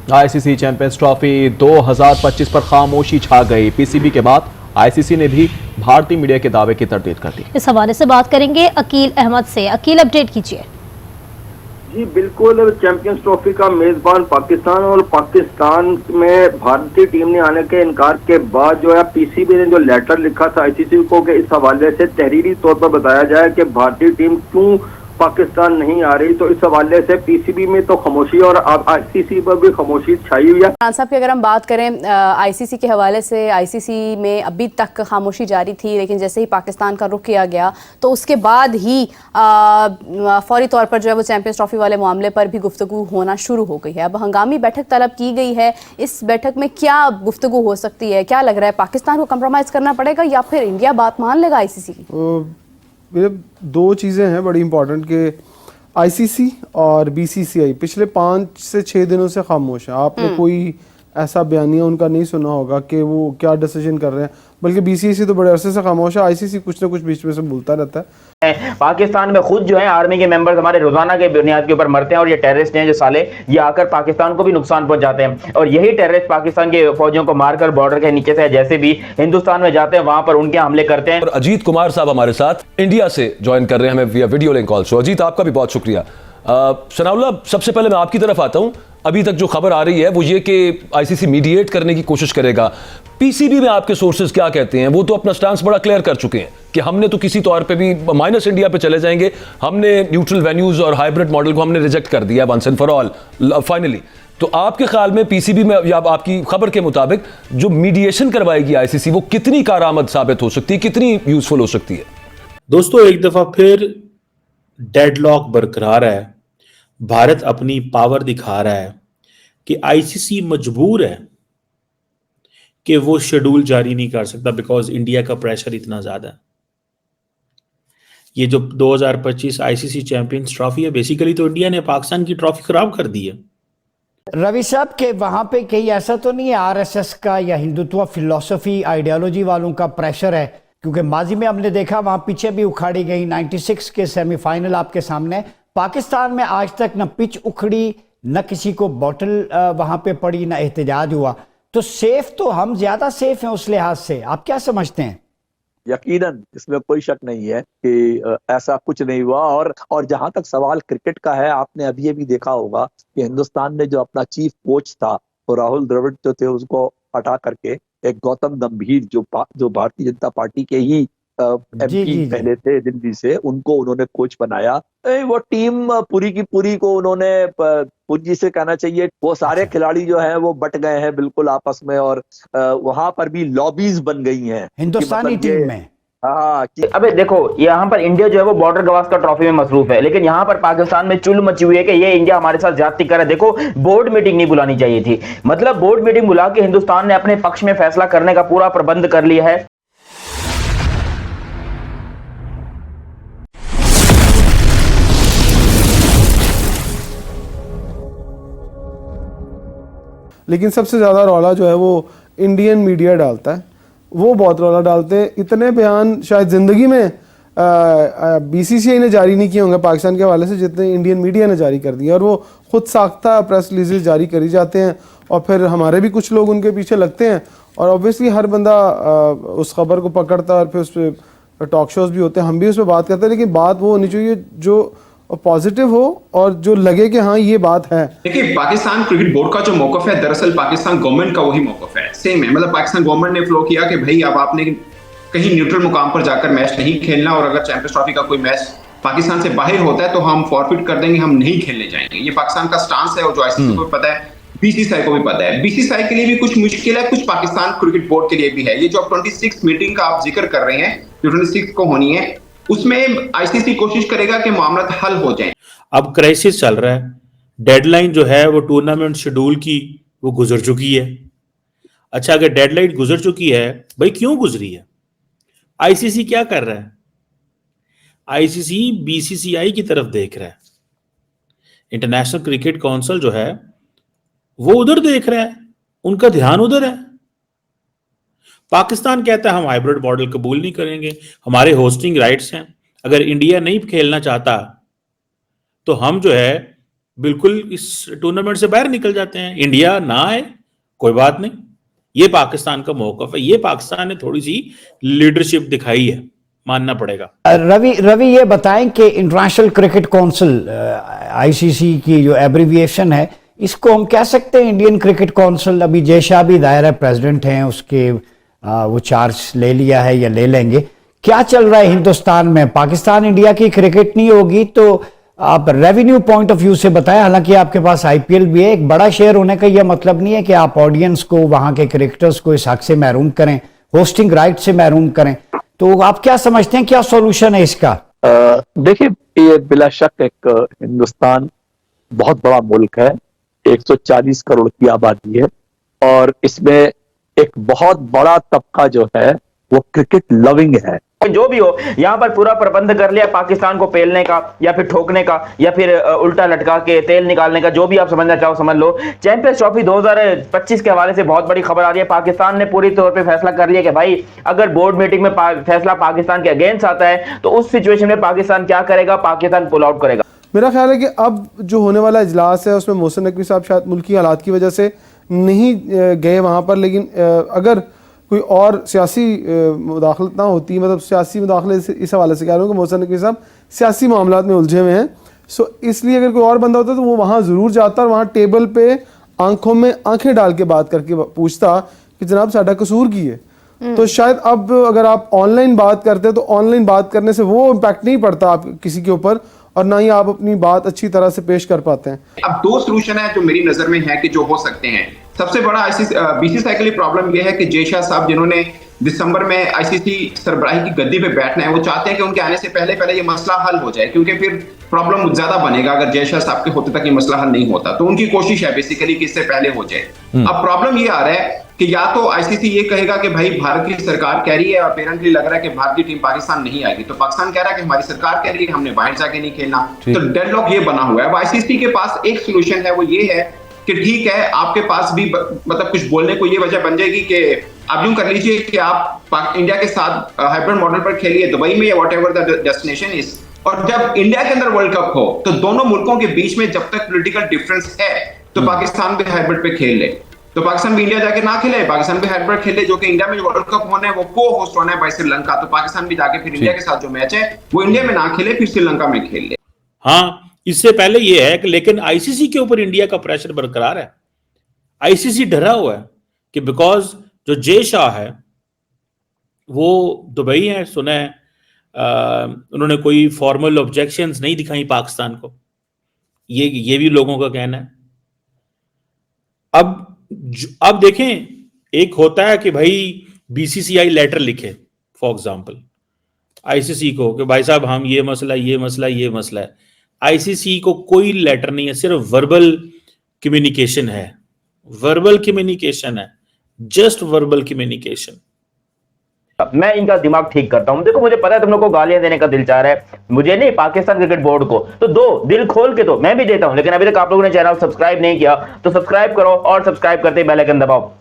ICC champions trophy 2025 पर खामोशी छा गई। पीसीबी के बाद आईसीसी ने भी भारतीय मीडिया के दावे की तरदीद कर दी। इस हवाले से बात करेंगे अकील अहमद से। अकील, अपडेट कीजिए। जी बिल्कुल, चैंपियंस ट्रॉफी का मेजबान पाकिस्तान और पाकिस्तान में भारतीय टीम ने आने के इनकार के बाद जो है पीसीबी ने जो लेटर लिखा था आईसीसी को कि इस हवाले से तहरीरी तौर पर बताया जाए कि भारतीय टीम क्यों पाकिस्तान नहीं आ रही, तो इस हवाले से पीसीबी में तो खामोशी और आईसीसी पर भी खामोशी छाई हुई है। खान साहब की अगर हम बात करें आईसीसी के हवाले से, आईसीसी में अभी तक खामोशी जारी थी, लेकिन जैसे ही पाकिस्तान का रुख किया गया तो उसके बाद ही फौरी तौर पर जो है वो चैंपियंस ट्रॉफी वाले मामले पर भी गुफ्तगू होना शुरू हो गई है। अब हंगामी बैठक तलब की गई है। इस बैठक में क्या गुफ्तगू हो सकती है? क्या लग रहा है, पाकिस्तान को कंप्रोमाइज़ करना पड़ेगा या फिर इंडिया बात मान लेगा आईसीसी की? मेरे दो चीज़ें हैं बड़ी इंपॉर्टेंट कि आईसीसी और बीसीसीआई पिछले 5 से 6 दिनों से खामोश है। आपने कोई ऐसा बयानिया उनका नहीं सुना होगा कि वो क्या डिसीजन कर रहे हैं, बल्कि बीसीसी तो बड़े अरसे से खामोश है। आईसीसी कुछ ना कुछ बीच में से बोलता रहता है। पाकिस्तान में खुद जो है आर्मी के मेंबर्स हमारे रोजाना के बुनियाद के ऊपर मरते हैं और ये टेररिस्ट हैं जो साले ये आकर पाकिस्तान को भी नुकसान पहुंचाते हैं और यही टेररिस्ट पाकिस्तान के फौजियों को मारकर बॉर्डर के नीचे से जैसे भी हिंदुस्तान में जाते हैं वहां पर उनके हमले करते हैं। और अजीत कुमार साहब हमारे साथ इंडिया से ज्वाइन कर रहे हैं हमें विया वीडियो लिंक कॉल। सो अजीत, आपका भी बहुत शुक्रिया। सनाउल्लाह, सबसे पहले मैं आपकी तरफ आता हूं। अभी तक जो खबर आ रही है वो ये कि आईसीसी मीडिएट करने की कोशिश करेगा। पीसीबी में आपके सोर्सेज क्या कहते हैं? वो तो अपना स्टांस बड़ा क्लियर कर चुके हैं कि हमने तो किसी तौर पे भी माइनस इंडिया पे चले जाएंगे, हमने न्यूट्रल वेन्यूज और हाइब्रिड मॉडल को हमने रिजेक्ट कर दिया once and for all finally. तो आपके ख्याल में पीसीबी में या आपकी खबर के मुताबिक जो मीडिएशन करवाएगी आईसीसी वो कितनी कारआमद साबित हो सकती है, कितनी यूजफुल हो सकती है? दोस्तों, एक दफा फिर डेडलॉक बरकरार है। भारत अपनी पावर दिखा रहा है कि आईसीसी मजबूर है कि वो शेड्यूल जारी नहीं कर सकता बिकॉज इंडिया का प्रेशर इतना ज्यादा है। ये जो 2025 आईसीसी चैंपियंस ट्रॉफी है, बेसिकली तो इंडिया ने पाकिस्तान की ट्रॉफी खराब कर दी है। रवि साहब के वहां पे कहीं ऐसा तो नहीं है आरएसएस का या हिंदुत्व फिलॉसफी आइडियोलॉजी वालों का प्रेशर है? क्योंकि माजी में हमने देखा वहां पीछे भी उखाड़ी गई। 96 के सेमीफाइनल आपके सामने। पाकिस्तान में आज तक न पिच उखड़ी, न किसी को बॉटल वहां पे पड़ी, न एहतजाज हुआ। तो सेफ तो हम ज्यादा सेफ हैं उस लिहाज से। आप क्या समझते हैं? यकीनन इसमें कोई शक नहीं है कि ऐसा कुछ नहीं हुआ। और जहां तक सवाल क्रिकेट का है, आपने अभी अभी देखा होगा कि हिंदुस्तान ने जो अपना चीफ कोच था वो राहुल द्रविड़ जो थे उसको हटा करके एक गौतम गंभीर जो भारतीय जनता पार्टी के ही एमपी पहले थे दिल्ली से, उनको उन्होंने कोच बनाया। वो टीम पूरी की पूरी को उन्होंने पूंजी से कहना चाहिए, वो सारे खिलाड़ी जो हैं वो बट गए हैं बिल्कुल आपस में और वहां पर भी लॉबीज बन गई हैं हिंदुस्तानी टीम में। अबे देखो, यहाँ पर इंडिया जो है वो बॉर्डर गवास्कर ट्रॉफी में मसरूफ है, लेकिन यहाँ पर पाकिस्तान में चुल मची हुई है कि ये इंडिया हमारे साथ ज्यादती कर रहा है। देखो, बोर्ड मीटिंग नहीं बुलानी चाहिए थी। मतलब बोर्ड मीटिंग बुला के हिंदुस्तान ने अपने पक्ष में फैसला करने का पूरा प्रबंध कर लिया है। लेकिन सबसे ज़्यादा रौला जो है वो इंडियन मीडिया डालता है। वो बहुत रौला डालते हैं। इतने बयान शायद ज़िंदगी में बीसीसीआई ने जारी नहीं किए होंगे पाकिस्तान के हवाले से जितने इंडियन मीडिया ने जारी कर दिए। और वो खुद साख्ता प्रेस रिलीजेस जारी करी जाते हैं और फिर हमारे भी कुछ लोग उनके पीछे लगते हैं और ऑब्वियसली हर बंदा उस खबर को पकड़ता है और फिर उस पर टॉक शोज भी होते हैं, हम भी उस पर बात करते हैं। लेकिन बात वो होनी चाहिए जो पॉजिटिव हो और जो लगे कि हाँ ये बात है। देखिए, पाकिस्तान क्रिकेट बोर्ड का जो मौकफ है दरअसल पाकिस्तान गवर्नमेंट का वही मौकफ है, सेम है। मतलब पाकिस्तान गवर्नमेंट ने फ्लो किया कि भाई अब आपने कहीं न्यूट्रल मुकाम पर जाकर मैच नहीं खेलना और अगर चैंपियंस ट्रॉफी का कोई मैच पाकिस्तान से बाहर होता है तो हम फॉरफिट कर देंगे, हम नहीं खेलने जाएंगे। ये पाकिस्तान का स्टांस है और जो आईसीसी को भी पता है, बीसीसीआई को भी पता है। बीसीसीआई के लिए भी कुछ मुश्किल है, कुछ पाकिस्तान क्रिकेट बोर्ड के लिए भी है। ये जो 26 मीटिंग का आप जिक्र कर रहे हैं जो 26 को होनी है, उसमें आईसीसी कोशिश करेगा कि मामला हल हो जाए। अब क्राइसिस चल रहा है। डेडलाइन जो है वो टूर्नामेंट शेड्यूल की वो गुजर चुकी है। अच्छा, अगर डेडलाइन गुजर चुकी है, भाई क्यों गुजरी है? आईसीसी क्या कर रहा है? आईसीसी बीसीसीआई की तरफ देख रहा है। इंटरनेशनल क्रिकेट काउंसिल जो है वो उधर देख रहा है, उनका ध्यान उधर है। पाकिस्तान कहता है हम हाइब्रिड मॉडल कबूल नहीं करेंगे, हमारे होस्टिंग राइट्स हैं। अगर इंडिया नहीं खेलना चाहता तो हम जो है बिल्कुल इस टूर्नामेंट से बाहर निकल जाते हैं। इंडिया ना आए कोई बात नहीं, ये पाकिस्तान का मौकफ है, ये पाकिस्तान ने थोड़ी सी लीडरशिप दिखाई है, मानना पड़ेगा। रवि ये बताएं कि इंटरनेशनल क्रिकेट काउंसिल आईसीसी की जो एब्रीविएशन है, इसको हम कह सकते हैं इंडियन क्रिकेट काउंसिल, अभी जय शाह भी दायरा प्रेसिडेंट हैं, उसके वो चार्ज ले लिया है या ले लेंगे, क्या चल रहा है हिंदुस्तान में? पाकिस्तान इंडिया की क्रिकेट नहीं होगी तो आप रेवेन्यू पॉइंट ऑफ व्यू से बताएं, हालांकि आपके पास आईपीएल भी है, एक बड़ा शेयर होने का यह मतलब नहीं है कि आप ऑडियंस को, वहां के क्रिकेटर्स को इस हक से महरूम करें, होस्टिंग राइट से महरूम करें, तो आप क्या समझते हैं, क्या सॉल्यूशन है इसका? देखिए, ये बिला शक एक हिंदुस्तान बहुत बड़ा मुल्क है, 140 करोड़ की आबादी है और इसमें एक बहुत बड़ा तबका जो है वो क्रिकेट लविंग है। जो भी हो, यहाँ पर पूरा प्रबंध कर लिया पाकिस्तान को पेलने का या फिर ठोकने का या फिर उल्टा लटका के तेल निकालने का, जो भी आप समझना चाहो समझ लो। चैंपियंस ट्रॉफी 2025 के हवाले से बहुत बड़ी खबर आ रही है। पाकिस्तान ने पूरी तौर पे फैसला कर लिया कि भाई अगर बोर्ड मीटिंग में फैसला पाकिस्तान के अगेंस्ट आता है तो उस सिचुएशन में पाकिस्तान क्या करेगा? पाकिस्तान पुल आउट करेगा। मेरा ख्याल है कि अब जो होने वाला इजलास है उसमें मोहसिन नकवी साहब शायद मुल्की हालात की वजह से नहीं गए वहाँ पर, लेकिन अगर कोई और सियासी मुदाखलत ना होती, मतलब सियासी मुदाखलत इस हवाले से कह रहा हूँ कि मोहसिन नकवी साहब सियासी मामलात में उलझे हुए हैं, सो इसलिए अगर कोई और बंदा होता तो वो वहाँ ज़रूर जाता और वहाँ टेबल पे आंखों में आंखें डाल के बात करके पूछता कि जनाब साडा कसूर की है। तो शायद अब अगर आप ऑनलाइन बात करते हैं तो ऑनलाइन बात करने से वो इम्पैक्ट नहीं पड़ता आप किसी के ऊपर, और ना ही आप अपनी बात अच्छी तरह से पेश कर पाते हैं। अब दो सोल्यूशन है जो मेरी नजर में है कि जो हो सकते हैं। सबसे बड़ा बीसीसीआई के लिए प्रॉब्लम यह है कि जय शाह साहब जिन्होंने दिसंबर में आईसीसी सरबराही की गद्दी पे बैठना है, वो चाहते हैं कि उनके आने से पहले ये मसला हल हो जाए, क्योंकि फिर प्रॉब्लम ज्यादा बनेगा अगर जय शाह साहब के होते तक ये मसला हल नहीं होता। तो उनकी कोशिश है बेसिकली कि इससे पहले हो जाए। अब प्रॉब्लम ये आ रहा है कि या तो आईसीसी ये कहेगा कि भाई भारत की सरकार कह रही है, अपेरेंटली लग रहा है कि भारत की टीम पाकिस्तान नहीं आएगी, तो पाकिस्तान कह रहा है कि हमारी सरकार कह रही है हमने बाहर जाके नहीं खेलना, तो डेडलॉक ये बना हुआ है। अब आईसीसी के पास एक सोल्यूशन है, वो ये है कि ठीक है आपके पास भी मतलब कुछ बोलने को ये वजह बन जाएगी कि आप यूं कर लीजिए कि आप इंडिया के साथ हाइब्रिड मॉडल पर खेलिए दुबई में या व्हाटएवर द डेस्टिनेशन इज, और जब इंडिया के अंदर वर्ल्ड कप हो तो दोनों मुल्कों के बीच में जब तक पॉलिटिकल डिफरेंस है तो पाकिस्तान भी हाइब्रिड पे खेल ले, तो पाकिस्तान भी इंडिया जाके ना खेले, पाकिस्तान भी हाइब्रिड खेले, जो कि इंडिया में वर्ल्ड कप होना है वो को होस्ट होना है बाय श्रीलंका, तो पाकिस्तान भी जाके फिर इंडिया के साथ जो मैच है वो इंडिया में ना खेले, फिर श्रीलंका में खेल ले। हाँ, इससे पहले ये है कि लेकिन आईसीसी के ऊपर इंडिया का प्रेशर बरकरार है। आईसीसी डरा हुआ है कि बिकॉज जो जय शाह है वो दुबई है, सुना है उन्होंने कोई फॉर्मल ऑब्जेक्शंस नहीं दिखाई पाकिस्तान को, ये भी लोगों का कहना है। अब देखें, एक होता है कि भाई बीसीसीआई लेटर लिखे फॉर एग्जांपल आईसीसी को कि भाई साहब हम ये मसला है। आईसीसी को कोई लेटर नहीं है, सिर्फ वर्बल कम्युनिकेशन है, जस्ट वर्बल कम्युनिकेशन। मैं इनका दिमाग ठीक करता हूं। देखो मुझे पता है तुम लोग को गालियां देने का दिल चाह रहा है, मुझे नहीं पाकिस्तान क्रिकेट बोर्ड को, तो दो दिल खोल के दो, मैं भी देता हूं, लेकिन अभी तक आप लोगों ने चैनल सब्सक्राइब नहीं किया तो सब्सक्राइब करो और सब्सक्राइब करते ही बेल आइकन दबाओ।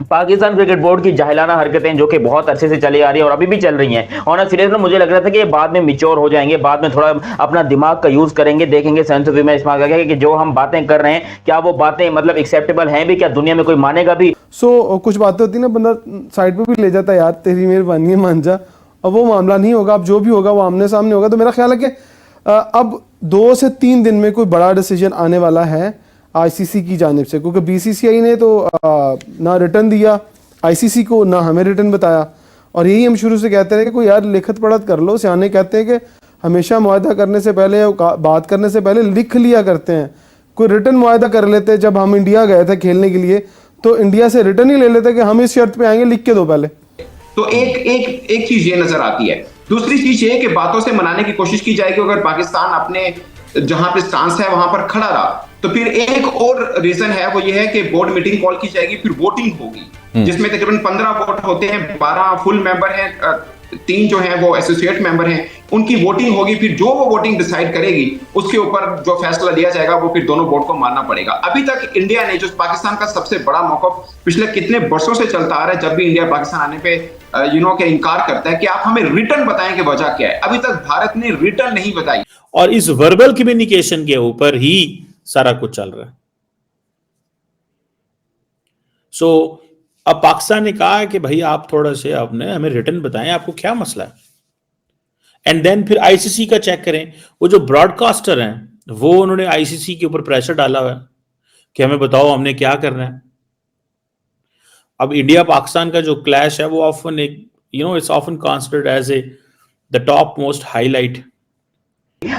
पाकिस्तान क्रिकेट बोर्ड की जाहिलाना हरकतें जो कि बहुत अरसे से चली आ रही है और अभी भी चल रही हैं, और सीरियसली मुझे लग रहा था कि ये बाद में मैच्योर हो जाएंगे, बाद में थोड़ा अपना दिमाग का यूज करेंगे, देखेंगे सेंस ऑफ ह्यूमर इस्तेमाल करके कि जो हम बातें कर रहे हैं क्या वो बातें मतलब एक्सेप्टेबल हैं भी, क्या दुनिया में कोई मानेगा भी। कुछ बातें होती है ना, बंदा साइड पे भी ले जाता है, यार तेरी मेहरबानी है मान जा, अब वो मामला नहीं होगा, अब जो भी होगा वो आमने सामने होगा। तो मेरा ख्याल है कि अब 2 से 3 दिन में कोई बड़ा डिसीजन आने वाला है आईसीसी की जानिब से, क्योंकि बीसीसीआई ने तो ना रिटर्न दिया आईसीसी को, ना हमें रिटर्न बताया, और यही हम शुरू से कहते हैं कि कोई यार लिखत पढ़त कर लो। सियाने कहते हैं कि हमेशा मुआहदा करने से पहले या बात करने से पहले लिख लिया करते हैं, कोई रिटर्न मुआहदा कर लेते। जब हम इंडिया गए थे खेलने के लिए तो इंडिया से रिटर्न ही ले लेते कि हम इस शर्त पे आएंगे, लिख के दो पहले। तो एक चीज ये नजर आती है। दूसरी चीज ये कि बातों से मनाने की कोशिश की जाएगी, अगर पाकिस्तान अपने जहां पे स्टांस है वहां पर खड़ा रहा तो फिर एक और रीजन है, वो ये है कि बोर्ड मीटिंग कॉल की जाएगी, फिर वोटिंग होगी जिसमें तकरीबन 15 वोट होते हैं, 12 फुल मेंबर हैं, 3 जो हैं वो एसोसिएट मेंबर हैं, उनकी वोटिंग होगी। फिर जो वो वोटिंग डिसाइड करेगी उसके ऊपर जो फैसला लिया जाएगा वो फिर दोनों बोर्ड को मानना पड़ेगा। अभी तक इंडिया ने, जो पाकिस्तान का सबसे बड़ा मौक़िफ़ पिछले कितने वर्षों से चलता आ रहा है, जब भी इंडिया पाकिस्तान आने पे के इनकार करता है कि आप हमें रिटर्न बताएं कि वजह क्या है, अभी तक भारत ने रिटर्न नहीं बताई। और इस वर्बल कम्युनिकेशन के ऊपर ही सारा कुछ चल रहा है। सो अब पाकिस्तान ने कहा है कि भाई आप थोड़ा से आपने हमें रिटर्न बताएं आपको क्या मसला है, एंड देन फिर आईसीसी का चेक करें। वो जो ब्रॉडकास्टर हैं वो उन्होंने आईसीसी के ऊपर प्रेशर डाला हुआ है कि हमें बताओ हमने क्या करना है। अब इंडिया पाकिस्तान का जो क्लैश है वो ऑफन एक it's often considered as a the top most highlight.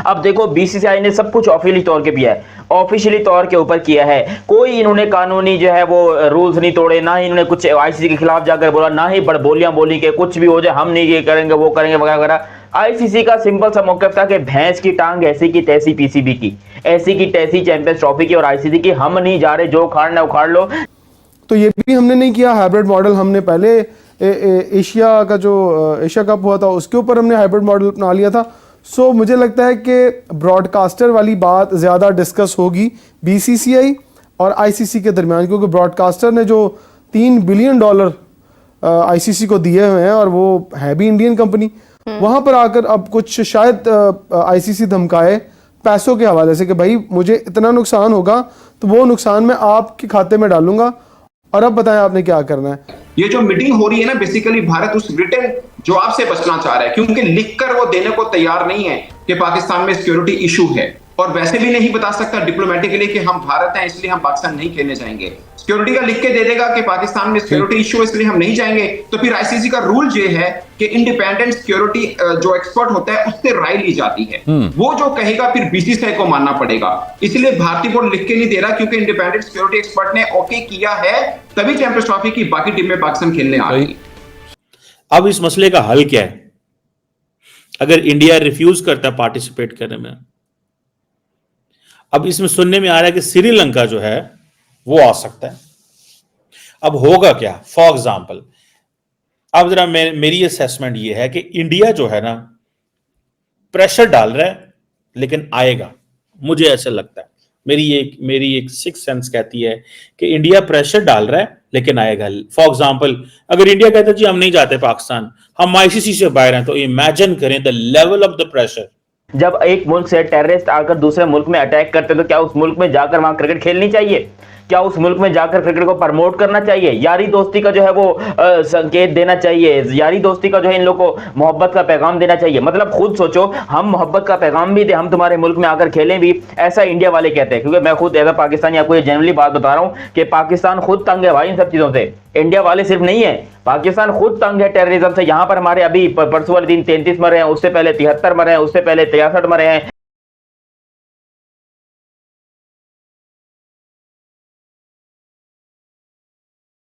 अब देखो बीसीसीआई ने सब कुछ ऑफिशियली तौर के किया है, ऑफिशियली तौर के ऊपर किया है। कोई इन्होंने कानूनी जो है वो रूल्स नहीं तोड़े, ना ही इन्होंने कुछ आईसीसी के खिलाफ जाकर बोला, ना ही बड़बोलियां बोली कि कुछ भी हो जाए हम नहीं ये करेंगे वो करेंगे वगैरह। आईसीसी का सिंपल सा मौक़िफ़ था कि भैंस की टांग ऐसी की तैसी पीसीबी की, ऐसी की तैसी चैंपियंस ट्रॉफी की, और आईसीसी की हम नहीं जा रहे, जो उखाड़ना उखाड़ लो। तो ये भी हमने नहीं किया हाइब्रिड मॉडल। हमने पहले एशिया का जो एशिया कप हुआ था उसके ऊपर हमने हाइब्रिड मॉडल अपना लिया था। सो मुझे लगता है कि ब्रॉडकास्टर वाली बात ज़्यादा डिस्कस होगी बीसीसीआई और आईसीसी के दरमियान, क्योंकि ब्रॉडकास्टर ने जो $3 बिलियन आईसीसी को दिए हुए हैं और वो है भी इंडियन कंपनी, वहाँ पर आकर अब कुछ शायद आईसीसी धमकाए पैसों के हवाले से कि भाई मुझे इतना नुकसान होगा तो वो नुकसान मैं आपके खाते में डालूंगा और अब बताएं आपने क्या करना है। ये जो मीटिंग हो रही है ना, बेसिकली भारत उस रिटर्न जवाब से बचना चाह रहा है, क्योंकि लिखकर वो देने को तैयार नहीं है कि पाकिस्तान में सिक्योरिटी इशू है, और वैसे भी नहीं बता सकता डिप्लोमेटिकली कि हम भारत हैं इसलिए हम पाकिस्तान नहीं खेलने जाएंगे। सिक्योरिटी का लिख के दे देगा कि पाकिस्तान में सिक्योरिटी इशू है इसलिए हम नहीं जाएंगे, तो फिर आईसीसी का रूल ये है कि इंडिपेंडेंट सिक्योरिटी जो एक्सपर्ट होता है उससे राय ली जाती है, वो जो कहेगा फिर बीसीसीआई को मानना पड़ेगा। इसलिए भारतीय बोर्ड लिख के नहीं दे रहा, क्योंकि इंडिपेंडेंट सिक्योरिटी एक्सपर्ट ने ओके किया है, तभी चैंपियंस ट्रॉफी की बाकी टीम में पाकिस्तान खेलने आ रही है। अब इस मसले का हल क्या है? अगर इंडिया रिफ्यूज करता है पार्टिसिपेट करने में, अब इसमें सुनने में आ रहा है कि श्रीलंका जो है वो आ सकता है। अब होगा क्या? फॉर एग्जाम्पल, अब जरा मेरी असेसमेंट ये है कि इंडिया जो है ना प्रेशर डाल रहा है लेकिन आएगा, मुझे ऐसा लगता है। मेरी एक सिक्स सेंस कहती है कि इंडिया प्रेशर डाल रहा है लेकिन आएगा। फॉर एग्जाम्पल, अगर इंडिया कहता है जी हम नहीं जाते पाकिस्तान, हम आईसीसी से बाहर हैं, तो इमेजिन करें the level of the pressure. जब एक मुल्क से टेररिस्ट आकर दूसरे मुल्क में अटैक करते हैं तो क्या उस मुल्क में जाकर वहां क्रिकेट खेलनी चाहिए? क्या उस मुल्क में जाकर क्रिकेट को प्रमोट करना चाहिए? यारी दोस्ती का जो है वो संकेत देना चाहिए, यारी दोस्ती का जो है इन लोगों को मोहब्बत का पैगाम देना चाहिए। मतलब खुद सोचो, हम मोहब्बत का पैगाम भी दे, हम तुम्हारे मुल्क में आकर खेलें भी, ऐसा इंडिया वाले कहते हैं। क्योंकि मैं खुद एज अ पाकिस्तानी आपको ये जनरली बात बता रहा हूँ कि पाकिस्तान खुद तंग है भाई इन सब चीजों से, इंडिया वाले सिर्फ नहीं है, पाकिस्तान खुद तंग है टेररिज्म से। यहाँ पर हमारे अभी परसों वाले दिन 33 मरे हैं, उससे पहले 73 मरे हैं, उससे पहले 63 मरे हैं।